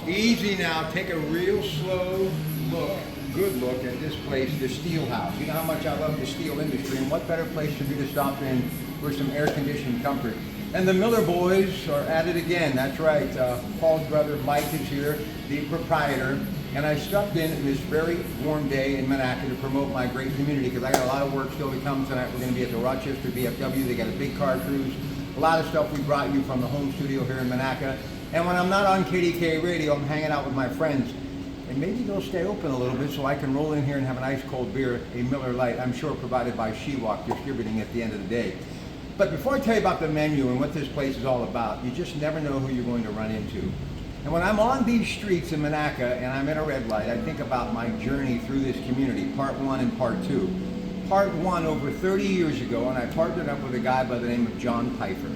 Easy now, take a real slow look, good look at this place, the Steel House. You know how much I love the steel industry, and what better place for you to stop in for some air-conditioned comfort. And the Miller boys are at it again, that's right. Paul's brother Mike is here, the proprietor, and I stopped in this very warm day in Monaca to promote my great community, because I got a lot of work still to come tonight. We're going to be at the Rochester VFW, they got a big car cruise, a lot of stuff we brought you from the home studio here in Monaca. And when I'm not on KDK Radio, I'm hanging out with my friends. And maybe they'll stay open a little bit so I can roll in here and have an ice cold beer, a Miller Lite, I'm sure provided by She-Walk Distributing at the end of the day. But before I tell you about the menu and what this place is all about, you just never know who you're going to run into. And when I'm on these streets in Monaca and I'm at a red light, I think about my journey through this community, part one and part two. Part one over 30 years ago, and I partnered up with a guy by the name of John Pfeiffer.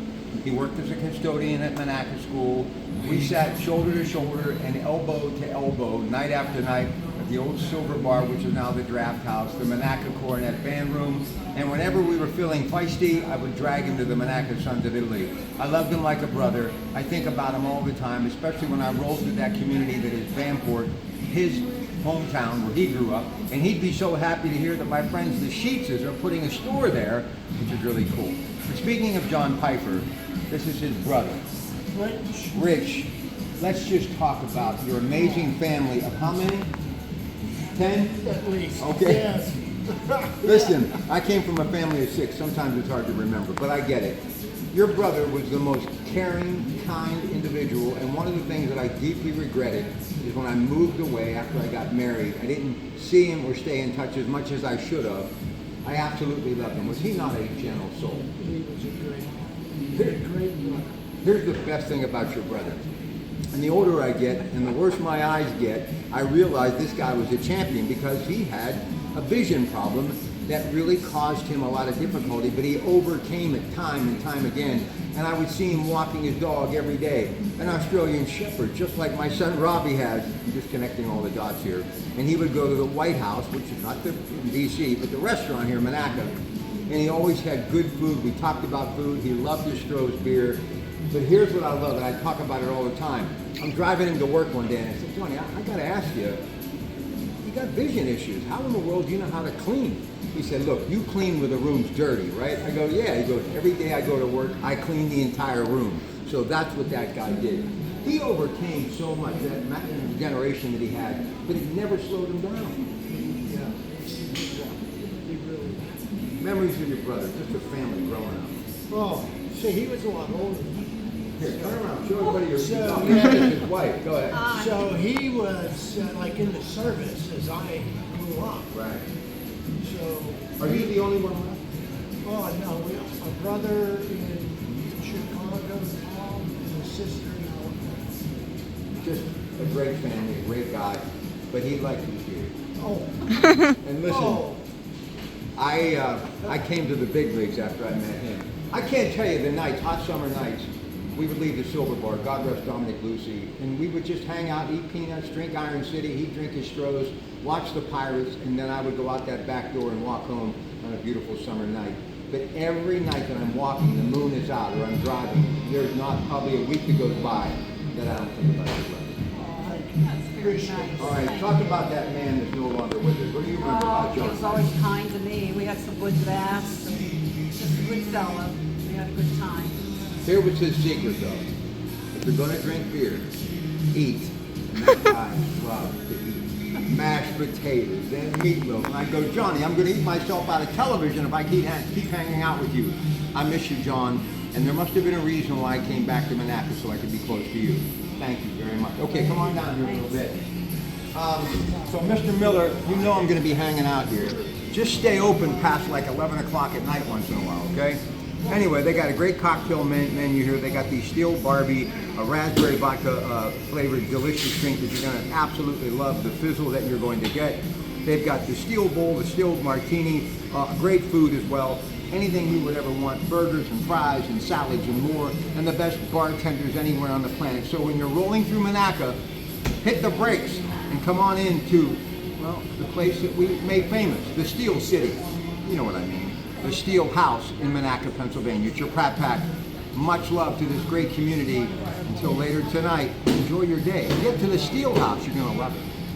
He worked as a custodian at Monaca School. We sat shoulder to shoulder and elbow to elbow, night after night, at the old Silver Bar, which is now the Draft House, the Monaca Coronet Band Room. And whenever we were feeling feisty, I would drag him to the Monaca Sons of Italy. I loved him like a brother. I think about him all the time, especially when I rolled through that community that is Vanport, his hometown where he grew up. And he'd be so happy to hear that my friends, the Sheetses, are putting a store there, which is really cool. But speaking of John Pfeiffer, this is his brother. Rich, let's just talk about your amazing family of how many? 10? At least. Okay. Yes. Listen, I came from a family of 6. Sometimes it's hard to remember, but I get it. Your brother was the most caring, kind individual, and one of the things that I deeply regretted is when I moved away after I got married. I didn't see him or stay in touch as much as I should have. I absolutely loved him. Was he not a gentle soul? He was a great brother. Here's the best thing about your brother. And the older I get, and the worse my eyes get, I realize this guy was a champion because he had a vision problem that really caused him a lot of difficulty, but he overcame it time and time again. And I would see him walking his dog every day, an Australian Shepherd, just like my son Robbie has. I'm just connecting all the dots here. And he would go to the White House, which is not the in DC, but the restaurant here in Monaca. And he always had good food. We talked about food. He loved his Stroh's beer. But here's what I love, and I talk about it all the time. I'm driving him to work one day, and I said, Johnny, I got to ask you, you got vision issues. How in the world do you know how to clean? He said, look, you clean when the room's dirty, right? I go, yeah. He goes, every day I go to work, I clean the entire room. So that's what that guy did. He overcame so much, that generation that he had, but it never slowed him down. He really did. Memories of your brother, just a family growing up. Oh, see, he was a lot older. Here, turn around, show everybody your So- his wife. Go ahead. So he was like in the service as I grew up. Right. So, Are you the only one left? oh no, we have a brother in Chicago, Tom, and a sister in Alabama. Just a great family, a great guy, but he liked you here. Oh, And listen, oh, I came to the big leagues after I met him. I can't tell you the nights, hot summer nights, we would leave the Silver Bar, God rest Dominic Lucy, and we would just hang out, eat peanuts, drink Iron City, he'd drink his Stroh's, watch the Pirates, and then I would go out that back door and walk home on a beautiful summer night. But every night that I'm walking, the moon is out, or I'm driving, there's not probably a week that goes by that I don't think about your brother. appreciate it. All right, talk about that man that's no longer with us. What do you remember about He was John? always kind to me. We had some good baths. And just a good fella. We had a good time. Here was his secret though. If you're gonna drink beer, eat. And that guy loved to eat. Mashed potatoes and meatloaf. And I go, Johnny, I'm gonna eat myself out of television if I keep hanging out with you. I miss you, John. And there must have been a reason why I came back to Monaca so I could be close to you. Thank you very much. Okay, come on down here a little bit. So Mr. Miller, you know I'm gonna be hanging out here. Just stay open past like 11 o'clock at night once in a while, okay? Anyway, they got a great cocktail menu here. They got the Steel Barbie, a raspberry vodka flavored delicious drink that you're going to absolutely love, the fizzle that you're going to get. They've got the Steel Bowl, the Steel Martini, great food as well. Anything you would ever want, burgers and fries and salads and more, and the best bartenders anywhere on the planet. So when you're rolling through Monaca, hit the brakes and come on into, well, the place that we made famous, the Steel City. You know what I mean. The Steel House in Monaca, Pennsylvania. It's your Pratte Pack Much love to this great community. Until later tonight, enjoy your day. Get to the Steel House. You're going to love it.